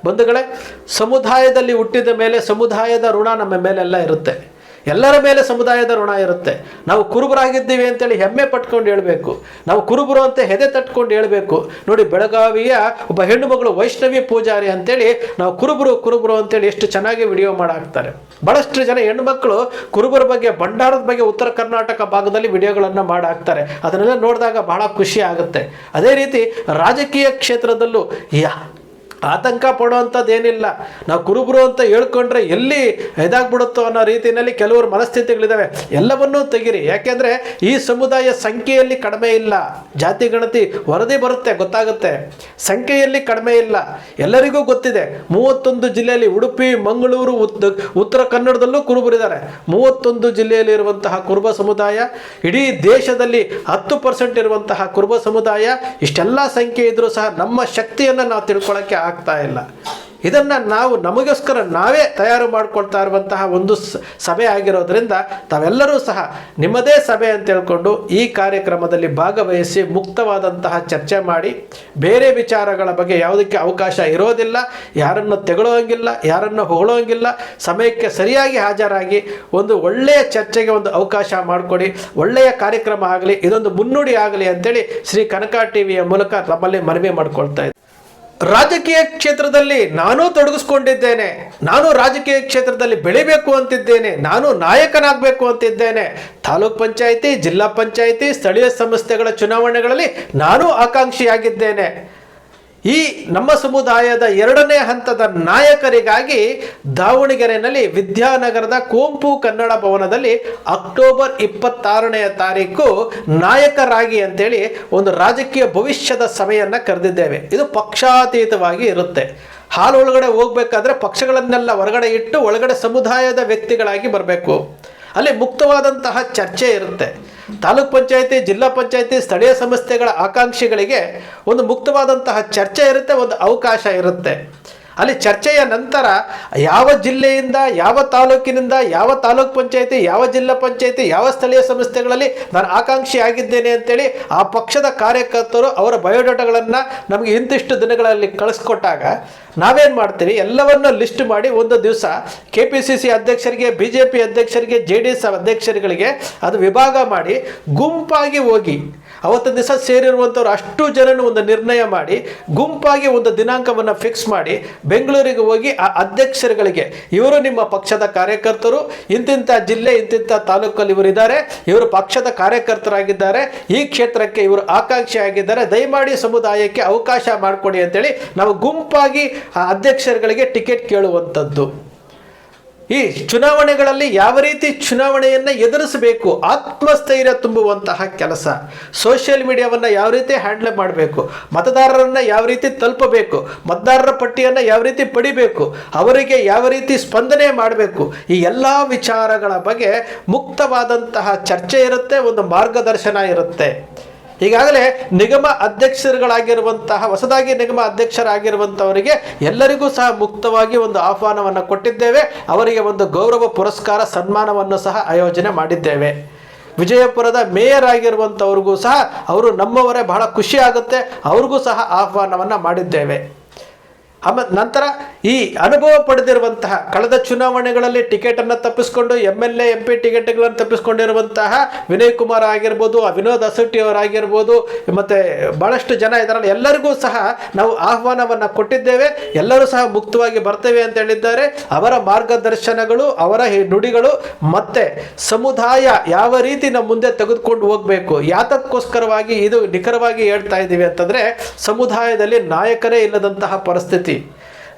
ಬಂಧುಗಳೇ, ಸಮುದಾಯದಲ್ಲಿ ಹುಟ್ಟಿದ ಮೇಲೆ ಸಮುದಾಯದ ಋಣ ನಮ್ಮ ಮೇಲೆಲ್ಲ ಇರುತ್ತೆ. ಎಲ್ಲರ ಮೇಲೆ ಸಮುದಾಯದ ಋಣ ಇರುತ್ತೆ. ನಾವು ಕುರುಬರಾಗಿದ್ದೀವಿ ಅಂತೇಳಿ ಹೆಮ್ಮೆ ಪಟ್ಕೊಂಡು ಹೇಳಬೇಕು. ನಾವು ಕುರುಬರು ಅಂತ ಹೆದೆ ತಟ್ಕೊಂಡು ಹೇಳಬೇಕು. ನೋಡಿ, ಬೆಳಗಾವಿಯ ಒಬ್ಬ ಹೆಣ್ಣು ಮಗಳು ವೈಷ್ಣವಿ ಪೂಜಾರಿ ಅಂತೇಳಿ ನಾವು ಕುರುಬರು ಅಂತೇಳಿ ಎಷ್ಟು ಚೆನ್ನಾಗಿ ವಿಡಿಯೋ ಮಾಡಾಕ್ತಾರೆ. ಬಹಳಷ್ಟು ಜನ ಹೆಣ್ಣುಮಕ್ಕಳು ಕುರುಬರ ಬಗ್ಗೆ, ಭಂಡಾರದ ಬಗ್ಗೆ ಉತ್ತರ ಕರ್ನಾಟಕ ಭಾಗದಲ್ಲಿ ವಿಡಿಯೋಗಳನ್ನು ಮಾಡಾಕ್ತಾರೆ. ಅದನ್ನೆಲ್ಲ ನೋಡಿದಾಗ ಬಹಳ ಖುಷಿ ಆಗುತ್ತೆ. ಅದೇ ರೀತಿ ರಾಜಕೀಯ ಕ್ಷೇತ್ರದಲ್ಲೂ ಆತಂಕ ಪಡುವಂಥದ್ದು ಏನಿಲ್ಲ. ನಾವು ಕುರುಬರು ಅಂತ ಹೇಳ್ಕೊಂಡ್ರೆ ಎಲ್ಲಿ ಇದಾಗ್ಬಿಡುತ್ತೋ ಅನ್ನೋ ರೀತಿಯಲ್ಲಿ ಕೆಲವರು ಮನಸ್ಥಿತಿಗಳಿದ್ದಾವೆ. ಎಲ್ಲವನ್ನೂ ತೆಗಿರಿ. ಯಾಕೆಂದರೆ ಈ ಸಮುದಾಯ ಸಂಖ್ಯೆಯಲ್ಲಿ ಕಡಿಮೆ ಇಲ್ಲ. ಜಾತಿ ಗಣತಿ ವರದಿ ಬರುತ್ತೆ, ಗೊತ್ತಾಗುತ್ತೆ. ಸಂಖ್ಯೆಯಲ್ಲಿ ಕಡಿಮೆ ಇಲ್ಲ, ಎಲ್ಲರಿಗೂ ಗೊತ್ತಿದೆ. 31 ಜಿಲ್ಲೆಯಲ್ಲಿ, ಉಡುಪಿ, ಮಂಗಳೂರು, ಉತ್ತರ ಕನ್ನಡದಲ್ಲೂ ಕುರುಬರಿದ್ದಾರೆ. 31 ಜಿಲ್ಲೆಯಲ್ಲಿ ಇರುವಂತಹ ಕುರುಬ ಸಮುದಾಯ, ಇಡೀ ದೇಶದಲ್ಲಿ 10% ಇರುವಂತಹ ಕುರುಬ ಸಮುದಾಯ. ಇಷ್ಟೆಲ್ಲ ಸಂಖ್ಯೆ ಇದ್ರೂ ಸಹ ನಮ್ಮ ಶಕ್ತಿಯನ್ನು ನಾವು ತಿಳ್ಕೊಳ್ಳೋಕ್ಕೆ ಆಗ್ತಾ ಇಲ್ಲ. ಇದನ್ನು ನಾವು ನಮಗೋಸ್ಕರ ನಾವೇ ತಯಾರು ಮಾಡ್ಕೊಳ್ತಾ ಇರುವಂತಹ ಒಂದು ಸಭೆ ಆಗಿರೋದ್ರಿಂದ ತಾವೆಲ್ಲರೂ ಸಹ ನಿಮ್ಮದೇ ಸಭೆ ಅಂತ ಹೇಳ್ಕೊಂಡು ಈ ಕಾರ್ಯಕ್ರಮದಲ್ಲಿ ಭಾಗವಹಿಸಿ ಮುಕ್ತವಾದಂತಹ ಚರ್ಚೆ ಮಾಡಿ, ಬೇರೆ ವಿಚಾರಗಳ ಬಗ್ಗೆ ಯಾವುದಕ್ಕೆ ಅವಕಾಶ ಇರೋದಿಲ್ಲ. ಯಾರನ್ನು ತೆಗೊಳ್ಳೋಂಗಿಲ್ಲ, ಯಾರನ್ನು ಹೊಗಳೋಂಗಿಲ್ಲ. ಸಮಯಕ್ಕೆ ಸರಿಯಾಗಿ ಹಾಜರಾಗಿ ಒಂದು ಒಳ್ಳೆಯ ಚರ್ಚೆಗೆ ಒಂದು ಅವಕಾಶ ಮಾಡಿಕೊಡಿ. ಒಳ್ಳೆಯ ಕಾರ್ಯಕ್ರಮ ಆಗಲಿ, ಇದೊಂದು ಮುನ್ನುಡಿ ಆಗಲಿ ಅಂತೇಳಿ ಶ್ರೀ ಕನಕ ಟಿವಿಯ ಮೂಲಕ ನಮ್ಮಲ್ಲಿ ಮನವಿ ಮಾಡ್ಕೊಳ್ತಾ ಇದ್ದೀನಿ. ರಾಜಕೀಯ ಕ್ಷೇತ್ರದಲ್ಲಿ ನಾನು ತೊಡಗಿಸ್ಕೊಂಡಿದ್ದೇನೆ, ನಾನು ರಾಜಕೀಯ ಕ್ಷೇತ್ರದಲ್ಲಿ ಬೆಳಿಬೇಕು ಅಂತಿದ್ದೇನೆ, ನಾನು ನಾಯಕನಾಗಬೇಕು ಅಂತಿದ್ದೇನೆ. ತಾಲೂಕ್ ಪಂಚಾಯಿತಿ, ಜಿಲ್ಲಾ ಪಂಚಾಯಿತಿ, ಸ್ಥಳೀಯ ಸಂಸ್ಥೆಗಳ ಚುನಾವಣೆಗಳಲ್ಲಿ ನಾನು ಆಕಾಂಕ್ಷಿಯಾಗಿದ್ದೇನೆ. ಈ ನಮ್ಮ ಸಮುದಾಯದ 2ನೇ ಹಂತದ ನಾಯಕರಿಗಾಗಿ ದಾವಣಗೆರೆಯಲ್ಲಿ ವಿದ್ಯಾನಗರದ ಕುವೆಂಪು ಕನ್ನಡ ಭವನದಲ್ಲಿ ಅಕ್ಟೋಬರ್ 26ನೇ ತಾರೀಕು ನಾಯಕರಾಗಿ ಅಂತೇಳಿ ಒಂದು ರಾಜಕೀಯ ಭವಿಷ್ಯದ ಸಭೆಯನ್ನು ಕರೆದಿದ್ದೇವೆ. ಇದು ಪಕ್ಷಾತೀತವಾಗಿ ಇರುತ್ತೆ. ಹಾಲ್ ಒಳಗಡೆ ಹೋಗ್ಬೇಕಾದ್ರೆ ಪಕ್ಷಗಳನ್ನೆಲ್ಲ ಹೊರಗಡೆ ಇಟ್ಟು ಒಳಗಡೆ ಸಮುದಾಯದ ವ್ಯಕ್ತಿಗಳಾಗಿ ಬರಬೇಕು. ಅಲ್ಲಿ ಮುಕ್ತವಾದಂತಹ ಚರ್ಚೆ ಇರುತ್ತೆ. ತಾಲೂಕ್ ಪಂಚಾಯಿತಿ, ಜಿಲ್ಲಾ ಪಂಚಾಯಿತಿ, ಸ್ಥಳೀಯ ಸಂಸ್ಥೆಗಳ ಆಕಾಂಕ್ಷಿಗಳಿಗೆ ಒಂದು ಮುಕ್ತವಾದಂತಹ ಚರ್ಚೆ ಇರುತ್ತೆ, ಒಂದು ಅವಕಾಶ ಇರುತ್ತೆ. ಅಲ್ಲಿ ಚರ್ಚೆಯ ನಂತರ ಯಾವ ಜಿಲ್ಲೆಯಿಂದ, ಯಾವ ತಾಲೂಕಿನಿಂದ, ಯಾವ ತಾಲೂಕ್ ಪಂಚಾಯಿತಿ, ಯಾವ ಜಿಲ್ಲಾ ಪಂಚಾಯಿತಿ, ಯಾವ ಸ್ಥಳೀಯ ಸಂಸ್ಥೆಗಳಲ್ಲಿ ನಾನು ಆಕಾಂಕ್ಷಿ ಆಗಿದ್ದೇನೆ ಅಂತೇಳಿ ಆ ಪಕ್ಷದ ಕಾರ್ಯಕರ್ತರು ಅವರ ಬಯೋಡಾಟಾಗಳನ್ನು ನಮಗೆ ಇಂತಿಷ್ಟು ದಿನಗಳಲ್ಲಿ ಕಳಿಸ್ಕೊಟ್ಟಾಗ ನಾವೇನು ಮಾಡ್ತೀವಿ, ಎಲ್ಲವನ್ನ ಲಿಸ್ಟ್ ಮಾಡಿ ಒಂದು ದಿವಸ KPCC ಅಧ್ಯಕ್ಷರಿಗೆ, BJP ಅಧ್ಯಕ್ಷರಿಗೆ, JDS ಅಧ್ಯಕ್ಷರುಗಳಿಗೆ ಅದು ವಿಭಾಗ ಮಾಡಿ ಗುಂಪಾಗಿ ಹೋಗಿ ಅವತ್ತಿನ ದಿವಸ ಸೇರಿರುವಂಥವ್ರು ಅಷ್ಟು ಜನನು ಒಂದು ನಿರ್ಣಯ ಮಾಡಿ ಗುಂಪಾಗಿ ಒಂದು ದಿನಾಂಕವನ್ನು ಫಿಕ್ಸ್ ಮಾಡಿ ಬೆಂಗಳೂರಿಗೆ ಹೋಗಿ ಆ ಅಧ್ಯಕ್ಷರುಗಳಿಗೆ, ಇವರು ನಿಮ್ಮ ಪಕ್ಷದ ಕಾರ್ಯಕರ್ತರು, ಇಂತಿಂಥ ಜಿಲ್ಲೆ ಇಂತಿಂಥ ತಾಲೂಕಲ್ಲಿ ಇವರು ಇದ್ದಾರೆ, ಇವರು ಪಕ್ಷದ ಕಾರ್ಯಕರ್ತರಾಗಿದ್ದಾರೆ, ಈ ಕ್ಷೇತ್ರಕ್ಕೆ ಇವರು ಆಕಾಂಕ್ಷಿ ಆಗಿದ್ದಾರೆ, ದಯಮಾಡಿ ಸಮುದಾಯಕ್ಕೆ ಅವಕಾಶ ಮಾಡಿಕೊಡಿ ಅಂತೇಳಿ ನಾವು ಗುಂಪಾಗಿ ಆ ಅಧ್ಯಕ್ಷರುಗಳಿಗೆ ಟಿಕೆಟ್ ಕೇಳುವಂಥದ್ದು. ಈ ಚುನಾವಣೆಗಳಲ್ಲಿ ಯಾವ ರೀತಿ ಚುನಾವಣೆಯನ್ನು ಎದುರಿಸಬೇಕು, ಆತ್ಮಸ್ಥೈರ್ಯ ತುಂಬುವಂತಹ ಕೆಲಸ, ಸೋಷಿಯಲ್ ಮೀಡಿಯಾವನ್ನು ಯಾವ ರೀತಿ ಹ್ಯಾಂಡಲ್ ಮಾಡಬೇಕು, ಮತದಾರರನ್ನು ಯಾವ ರೀತಿ ತಲುಪಬೇಕು, ಮತದಾರರ ಪಟ್ಟಿಯನ್ನು ಯಾವ ರೀತಿ ಪಡಿಬೇಕು, ಅವರಿಗೆ ಯಾವ ರೀತಿ ಸ್ಪಂದನೆ ಮಾಡಬೇಕು, ಈ ಎಲ್ಲ ವಿಚಾರಗಳ ಬಗ್ಗೆ ಮುಕ್ತವಾದಂತಹ ಚರ್ಚೆ ಇರುತ್ತೆ, ಒಂದು ಮಾರ್ಗದರ್ಶನ ಇರುತ್ತೆ. ಈಗಾಗಲೇ ನಿಗಮ ಅಧ್ಯಕ್ಷರುಗಳಾಗಿರುವಂತಹ, ಹೊಸದಾಗಿ ನಿಗಮ ಅಧ್ಯಕ್ಷರಾಗಿರುವಂಥವರಿಗೆ ಎಲ್ಲರಿಗೂ ಸಹ ಮುಕ್ತವಾಗಿ ಒಂದು ಆಹ್ವಾನವನ್ನು ಕೊಟ್ಟಿದ್ದೇವೆ. ಅವರಿಗೆ ಒಂದು ಗೌರವ ಪುರಸ್ಕಾರ ಸನ್ಮಾನವನ್ನು ಸಹ ಆಯೋಜನೆ ಮಾಡಿದ್ದೇವೆ. ವಿಜಯಪುರದ ಮೇಯರ್ ಆಗಿರುವಂಥವ್ರಿಗೂ ಸಹ ಅವರು ನಮ್ಮವರೇ, ಬಹಳ ಖುಷಿ ಆಗುತ್ತೆ, ಅವ್ರಿಗೂ ಸಹ ಆಹ್ವಾನವನ್ನು ಮಾಡಿದ್ದೇವೆ. ನಂತರ ಈ ಅನುಭವ ಪಡೆದಿರುವಂತಹ, ಕಳೆದ ಚುನಾವಣೆಗಳಲ್ಲಿ ಟಿಕೆಟನ್ನು ತಪ್ಪಿಸ್ಕೊಂಡು MLA MP ಟಿಕೆಟ್ಗಳನ್ನು ತಪ್ಪಿಸ್ಕೊಂಡಿರುವಂತಹ ವಿನಯ್ ಕುಮಾರ್ ಆಗಿರ್ಬೋದು, ವಿನೋದ್ ಅಸಟ್ಟಿ ಅವರಾಗಿರ್ಬೋದು, ಮತ್ತು ಭಾಳಷ್ಟು ಜನ ಇದರಲ್ಲಿ ಎಲ್ಲರಿಗೂ ಸಹ ನಾವು ಆಹ್ವಾನವನ್ನು ಕೊಟ್ಟಿದ್ದೇವೆ. ಎಲ್ಲರೂ ಸಹ ಮುಕ್ತವಾಗಿ ಬರ್ತೇವೆ ಅಂತ ಹೇಳಿದ್ದಾರೆ. ಅವರ ಮಾರ್ಗದರ್ಶನಗಳು, ಅವರ ನುಡಿಗಳು, ಮತ್ತು ಸಮುದಾಯ ಯಾವ ರೀತಿ ನಮ್ಮ ಮುಂದೆ ತೆಗೆದುಕೊಂಡು ಹೋಗಬೇಕು, ಯಾತಕ್ಕೋಸ್ಕರವಾಗಿ ಇದು ನಿಖರವಾಗಿ ಹೇಳ್ತಾ ಇದ್ದೀವಿ ಅಂತಂದರೆ, ಸಮುದಾಯದಲ್ಲಿ ನಾಯಕರೇ ಇಲ್ಲದಂತಹ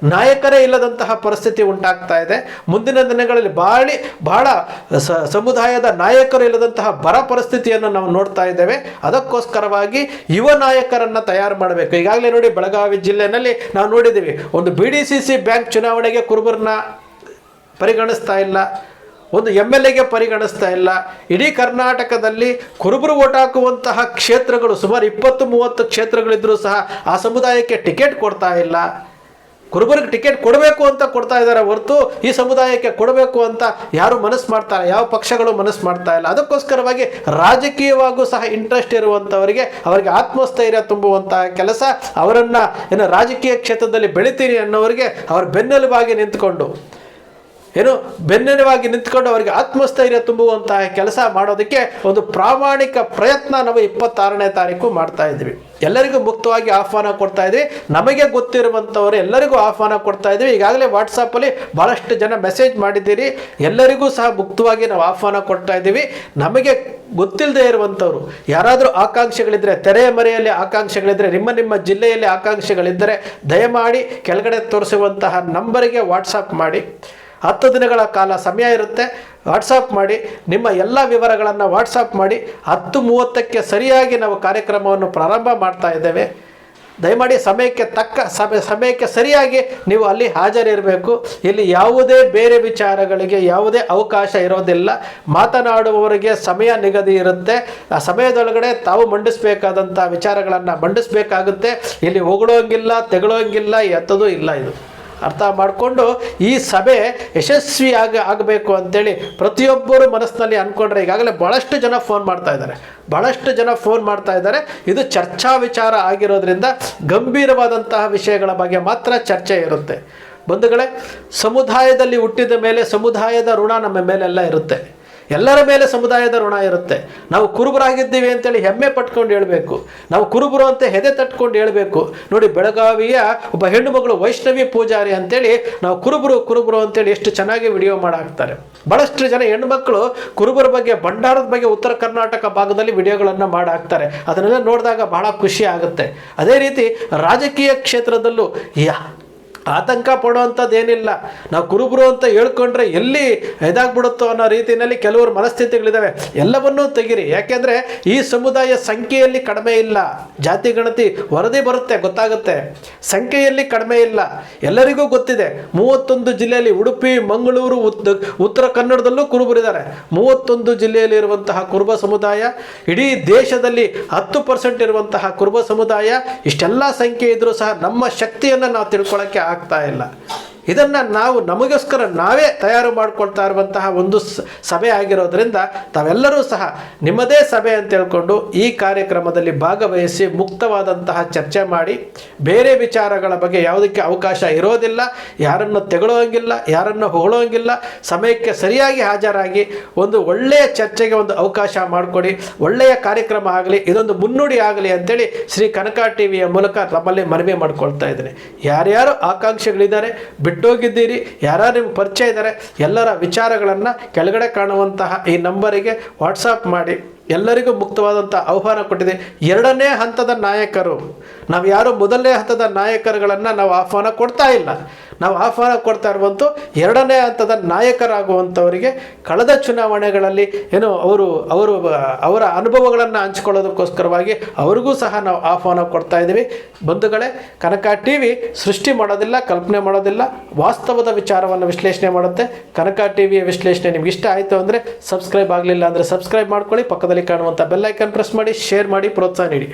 ಪರಿಸ್ಥಿತಿ ಉಂಟಾಗ್ತಾ ಇದೆ. ಮುಂದಿನ ದಿನಗಳಲ್ಲಿ ಬಹಳ ಸಮುದಾಯದ ನಾಯಕರು ಇಲ್ಲದಂತಹ ಬರ ಪರಿಸ್ಥಿತಿಯನ್ನು ನಾವು ನೋಡ್ತಾ ಇದ್ದೇವೆ. ಅದಕ್ಕೋಸ್ಕರವಾಗಿ ಯುವ ನಾಯಕರನ್ನು ತಯಾರು ಮಾಡಬೇಕು. ಈಗಾಗಲೇ ನೋಡಿ, ಬೆಳಗಾವಿ ಜಿಲ್ಲೆಯಲ್ಲಿ ನಾವು ನೋಡಿದ್ದೀವಿ, ಒಂದು BDCC ಬ್ಯಾಂಕ್ ಚುನಾವಣೆಗೆ ಕುರುಬರನ್ನ ಪರಿಗಣಿಸ್ತಾ ಇಲ್ಲ, ಒಂದು MLAಗೆ ಪರಿಗಣಿಸ್ತಾ ಇಲ್ಲ. ಇಡೀ ಕರ್ನಾಟಕದಲ್ಲಿ ಕುರುಬರು ಓಟ್ ಹಾಕುವಂತಹ ಕ್ಷೇತ್ರಗಳು ಸುಮಾರು 20-30 ಕ್ಷೇತ್ರಗಳಿದ್ರೂ ಸಹ ಆ ಸಮುದಾಯಕ್ಕೆ ಟಿಕೆಟ್ ಕೊಡ್ತಾ ಇಲ್ಲ. ಕುರುಬರಿಗೆ ಟಿಕೆಟ್ ಕೊಡಬೇಕು ಅಂತ ಕೊಡ್ತಾ ಇದ್ದಾರೆ ಹೊರತು ಈ ಸಮುದಾಯಕ್ಕೆ ಕೊಡಬೇಕು ಅಂತ ಯಾರು ಮನಸ್ಸು ಮಾಡ್ತಾರೆ, ಯಾವ ಪಕ್ಷಗಳು ಮನಸ್ಸು ಮಾಡ್ತಾ ಇಲ್ಲ. ಅದಕ್ಕೋಸ್ಕರವಾಗಿ ರಾಜಕೀಯವಾಗೂ ಸಹ ಇಂಟ್ರೆಸ್ಟ್ ಇರುವಂಥವರಿಗೆ ಅವರಿಗೆ ಆತ್ಮಸ್ಥೈರ್ಯ ತುಂಬುವಂತಹ ಕೆಲಸ, ಅವರನ್ನು ರಾಜಕೀಯ ಕ್ಷೇತ್ರದಲ್ಲಿ ಬೆಳಿತೀರಿ ಅನ್ನೋರಿಗೆ ಅವರ ಬೆನ್ನೆಲುಬಾಗಿ ನಿಂತ್ಕೊಂಡು ಅವರಿಗೆ ಆತ್ಮಸ್ಥೈರ್ಯ ತುಂಬುವಂತಹ ಕೆಲಸ ಮಾಡೋದಕ್ಕೆ ಒಂದು ಪ್ರಾಮಾಣಿಕ ಪ್ರಯತ್ನ ನಾವು 26ನೇ ತಾರೀಕು ಮಾಡ್ತಾ ಇದ್ವಿ. ಎಲ್ಲರಿಗೂ ಮುಕ್ತವಾಗಿ ಆಹ್ವಾನ ಕೊಡ್ತಾ ಇದ್ವಿ. ನಮಗೆ ಗೊತ್ತಿರುವಂಥವರು ಎಲ್ಲರಿಗೂ ಆಹ್ವಾನ ಕೊಡ್ತಾ ಇದ್ವಿ. ಈಗಾಗಲೇ ವಾಟ್ಸಪ್ಪಲ್ಲಿ ಭಾಳಷ್ಟು ಜನ ಮೆಸೇಜ್ ಮಾಡಿದ್ದೀರಿ. ಎಲ್ಲರಿಗೂ ಸಹ ಮುಕ್ತವಾಗಿ ನಾವು ಆಹ್ವಾನ ಕೊಡ್ತಾ ಇದ್ದೀವಿ. ನಮಗೆ ಗೊತ್ತಿಲ್ಲದೆ ಇರುವಂಥವ್ರು ಯಾರಾದರೂ ಆಕಾಂಕ್ಷೆಗಳಿದ್ದರೆ, ತೆರೆಯ ಮರೆಯಲ್ಲಿ ಆಕಾಂಕ್ಷೆಗಳಿದ್ದರೆ, ನಿಮ್ಮ ಜಿಲ್ಲೆಯಲ್ಲಿ ಆಕಾಂಕ್ಷೆಗಳಿದ್ದರೆ ದಯಮಾಡಿ ಕೆಳಗಡೆ ತೋರಿಸುವಂತಹ ನಂಬರಿಗೆ ವಾಟ್ಸಪ್ ಮಾಡಿ. 10 ದಿನಗಳ ಕಾಲ ಸಮಯ ಇರುತ್ತೆ. ವಾಟ್ಸಪ್ ಮಾಡಿ, ನಿಮ್ಮ ಎಲ್ಲ ವಿವರಗಳನ್ನು ವಾಟ್ಸಪ್ ಮಾಡಿ. 10:30ಕ್ಕೆ ಸರಿಯಾಗಿ ನಾವು ಕಾರ್ಯಕ್ರಮವನ್ನು ಪ್ರಾರಂಭ ಮಾಡ್ತಾ ಇದ್ದೇವೆ. ದಯಮಾಡಿ ಸಮಯಕ್ಕೆ ಸರಿಯಾಗಿ ನೀವು ಅಲ್ಲಿ ಹಾಜರಿರಬೇಕು. ಇಲ್ಲಿ ಯಾವುದೇ ಬೇರೆ ವಿಚಾರಗಳಿಗೆ ಯಾವುದೇ ಅವಕಾಶ ಇರೋದಿಲ್ಲ. ಮಾತನಾಡುವವರಿಗೆ ಸಮಯ ನಿಗದಿ ಇರುತ್ತೆ. ಆ ಸಮಯದೊಳಗಡೆ ತಾವು ಮಂಡಿಸಬೇಕಾದಂಥ ವಿಚಾರಗಳನ್ನು ಮಂಡಿಸಬೇಕಾಗುತ್ತೆ. ಇಲ್ಲಿ ಹೊಗಳೋಂಗಿಲ್ಲ, ತೆಗಳೋಂಗಿಲ್ಲ, ಎತ್ತದೂ ಇಲ್ಲ. ಇದು ಅರ್ಥ ಮಾಡಿಕೊಂಡು ಈ ಸಭೆ ಆಗಬೇಕು ಅಂತೇಳಿ ಪ್ರತಿಯೊಬ್ಬರು ಮನಸ್ಸಿನಲ್ಲಿ ಅಂದ್ಕೊಂಡ್ರೆ, ಈಗಾಗಲೇ ಭಾಳಷ್ಟು ಜನ ಫೋನ್ ಮಾಡ್ತಾ ಇದ್ದಾರೆ. ಇದು ಚರ್ಚಾ ವಿಚಾರ ಆಗಿರೋದ್ರಿಂದ ಗಂಭೀರವಾದಂತಹ ವಿಷಯಗಳ ಬಗ್ಗೆ ಮಾತ್ರ ಚರ್ಚೆ ಇರುತ್ತೆ. ಬಂಧುಗಳೇ, ಸಮುದಾಯದಲ್ಲಿ ಹುಟ್ಟಿದ ಮೇಲೆ ಸಮುದಾಯದ ಋಣ ನಮ್ಮ ಮೇಲೆಲ್ಲ ಇರುತ್ತೆ. ಎಲ್ಲರ ಮೇಲೆ ಸಮುದಾಯದ ಋಣ ಇರುತ್ತೆ. ನಾವು ಕುರುಬರಾಗಿದ್ದೀವಿ ಅಂತೇಳಿ ಹೆಮ್ಮೆ ಪಟ್ಕೊಂಡು ಹೇಳಬೇಕು. ನಾವು ಕುರುಬರು ಅಂತ ಹೆದೆ ತಟ್ಕೊಂಡು ಹೇಳಬೇಕು. ನೋಡಿ, ಬೆಳಗಾವಿಯ ಒಬ್ಬ ಹೆಣ್ಣು ಮಗಳು ವೈಷ್ಣವಿ ಪೂಜಾರಿ ಅಂತೇಳಿ ನಾವು ಕುರುಬರು ಅಂತೇಳಿ ಎಷ್ಟು ಚೆನ್ನಾಗಿ ವಿಡಿಯೋ ಮಾಡಾಕ್ತಾರೆ. ಭಾಳಷ್ಟು ಜನ ಹೆಣ್ಣುಮಕ್ಕಳು ಕುರುಬರ ಬಗ್ಗೆ, ಭಂಡಾರದ ಬಗ್ಗೆ ಉತ್ತರ ಕರ್ನಾಟಕ ಭಾಗದಲ್ಲಿ ವಿಡಿಯೋಗಳನ್ನು ಮಾಡಾಕ್ತಾರೆ. ಅದನ್ನೆಲ್ಲ ನೋಡಿದಾಗ ಬಹಳ ಖುಷಿ ಆಗುತ್ತೆ. ಅದೇ ರೀತಿ ರಾಜಕೀಯ ಕ್ಷೇತ್ರದಲ್ಲೂ ಆತಂಕ ಪಡುವಂಥದ್ದು ಏನಿಲ್ಲ. ನಾವು ಕುರುಬರು ಅಂತ ಹೇಳ್ಕೊಂಡ್ರೆ ಎಲ್ಲಿ ಇದಾಗ್ಬಿಡುತ್ತೋ ಅನ್ನೋ ರೀತಿಯಲ್ಲಿ ಕೆಲವರು ಮನಸ್ಥಿತಿಗಳಿದ್ದಾವೆ. ಎಲ್ಲವನ್ನೂ ತೆಗಿರಿ. ಯಾಕೆಂದರೆ ಈ ಸಮುದಾಯ ಸಂಖ್ಯೆಯಲ್ಲಿ ಕಡಿಮೆ ಇಲ್ಲ. ಜಾತಿ ಗಣತಿ ವರದಿ ಬರುತ್ತೆ, ಗೊತ್ತಾಗುತ್ತೆ. ಸಂಖ್ಯೆಯಲ್ಲಿ ಕಡಿಮೆ ಇಲ್ಲ. ಎಲ್ಲರಿಗೂ ಗೊತ್ತಿದೆ. 31 ಜಿಲ್ಲೆಯಲ್ಲಿ, ಉಡುಪಿ, ಮಂಗಳೂರು, ಉತ್ತರ ಕನ್ನಡದಲ್ಲೂ ಕುರುಬರಿದ್ದಾರೆ. 31 ಜಿಲ್ಲೆಯಲ್ಲಿ ಇರುವಂತಹ ಕುರುಬ ಸಮುದಾಯ, ಇಡೀ ದೇಶದಲ್ಲಿ 10% ಇರುವಂತಹ ಕುರುಬ ಸಮುದಾಯ. ಇಷ್ಟೆಲ್ಲ ಸಂಖ್ಯೆ ಇದ್ರೂ ಸಹ ನಮ್ಮ ಶಕ್ತಿಯನ್ನು ನಾವು ತಿಳ್ಕೊಳ್ಳೋಕ್ಕೆ ಆಗ್ತಾ ಇಲ್ಲ. ಇದನ್ನು ನಾವು ನಮಗೋಸ್ಕರ ನಾವೇ ತಯಾರು ಮಾಡಿಕೊಳ್ತಾ ಇರುವಂತಹ ಒಂದು ಸಭೆ ಆಗಿರೋದ್ರಿಂದ ತಾವೆಲ್ಲರೂ ಸಹ ನಿಮ್ಮದೇ ಸಭೆ ಅಂತ ಹೇಳ್ಕೊಂಡು ಈ ಕಾರ್ಯಕ್ರಮದಲ್ಲಿ ಭಾಗವಹಿಸಿ ಮುಕ್ತವಾದಂತಹ ಚರ್ಚೆ ಮಾಡಿ. ಬೇರೆ ವಿಚಾರಗಳ ಬಗ್ಗೆ ಯಾವುದಕ್ಕೆ ಅವಕಾಶ ಇರೋದಿಲ್ಲ. ಯಾರನ್ನು ತೆಗೊಳ್ಳೋಂಗಿಲ್ಲ, ಯಾರನ್ನು ಹೊಗಳೋಂಗಿಲ್ಲ. ಸಮಯಕ್ಕೆ ಸರಿಯಾಗಿ ಹಾಜರಾಗಿ ಒಂದು ಒಳ್ಳೆಯ ಚರ್ಚೆಗೆ ಒಂದು ಅವಕಾಶ ಮಾಡಿಕೊಡಿ. ಒಳ್ಳೆಯ ಕಾರ್ಯಕ್ರಮ ಆಗಲಿ, ಇದೊಂದು ಮುನ್ನುಡಿ ಆಗಲಿ ಅಂತೇಳಿ ಶ್ರೀ ಕನಕ ಟಿವಿಯ ಮೂಲಕ ನಮ್ಮಲ್ಲಿ ಮನವಿ ಮಾಡ್ಕೊಳ್ತಾ ಇದ್ದೇನೆ. ಯಾರ್ಯಾರು ಆಕಾಂಕ್ಷೆಗಳಿದ್ದಾರೆ, ಬಿಟ್ಟೋಗಿದ್ದೀರಿ, ಯಾರು ನಿಮ್ಗೆ ಪರಿಚಯ ಇದ್ದಾರೆ, ಎಲ್ಲರ ವಿಚಾರಗಳನ್ನು ಕೆಳಗಡೆ ಕಾಣುವಂತಹ ಈ ನಂಬರಿಗೆ ವಾಟ್ಸಪ್ ಮಾಡಿ. ಎಲ್ಲರಿಗೂ ಮುಕ್ತವಾದಂಥ ಆಹ್ವಾನ ಕೊಟ್ಟಿದೆ. 2ನೇ ಹಂತದ ನಾಯಕರು, ನಾವು ಯಾರು ಮೊದಲನೇ ಹಂತದ ನಾಯಕರುಗಳನ್ನು ನಾವು ಆಹ್ವಾನ ಕೊಡ್ತಾ ಇಲ್ಲ. ನಾವು ಆಹ್ವಾನ ಕೊಡ್ತಾ ಇರುವಂಥ 2ನೇ ಹಂತದ ನಾಯಕರಾಗುವಂಥವರಿಗೆ ಕಳೆದ ಚುನಾವಣೆಗಳಲ್ಲಿ ಅವರ ಅನುಭವಗಳನ್ನು ಹಂಚ್ಕೊಳ್ಳೋದಕ್ಕೋಸ್ಕರವಾಗಿ ಅವ್ರಿಗೂ ಸಹ ನಾವು ಆಹ್ವಾನ ಕೊಡ್ತಾ ಇದ್ದೀವಿ. ಬಂಧುಗಳೇ, ಕನಕ ಟಿವಿ ಸೃಷ್ಟಿ ಮಾಡೋದಿಲ್ಲ, ಕಲ್ಪನೆ ಮಾಡೋದಿಲ್ಲ, ವಾಸ್ತವದ ವಿಚಾರವನ್ನು ವಿಶ್ಲೇಷಣೆ ಮಾಡುತ್ತೆ. ಕನಕ ಟಿವಿಯ ವಿಶ್ಲೇಷಣೆ ನಿಮ್ಗೆ ಇಷ್ಟ ಆಯಿತು ಅಂದರೆ ಸಬ್ಸ್ಕ್ರೈಬ್ ಆಗಲಿಲ್ಲ ಅಂದರೆ ಸಬ್ಸ್ಕ್ರೈಬ್ ಮಾಡ್ಕೊಳ್ಳಿ. ಪಕ್ಕದಲ್ಲಿ ಕಾಣುವಂಥ ಬೆಲ್ ಐಕಾನ್ ಪ್ರೆಸ್ ಮಾಡಿ, ಶೇರ್ ಮಾಡಿ, ಪ್ರೋತ್ಸಾಹ ನೀಡಿ.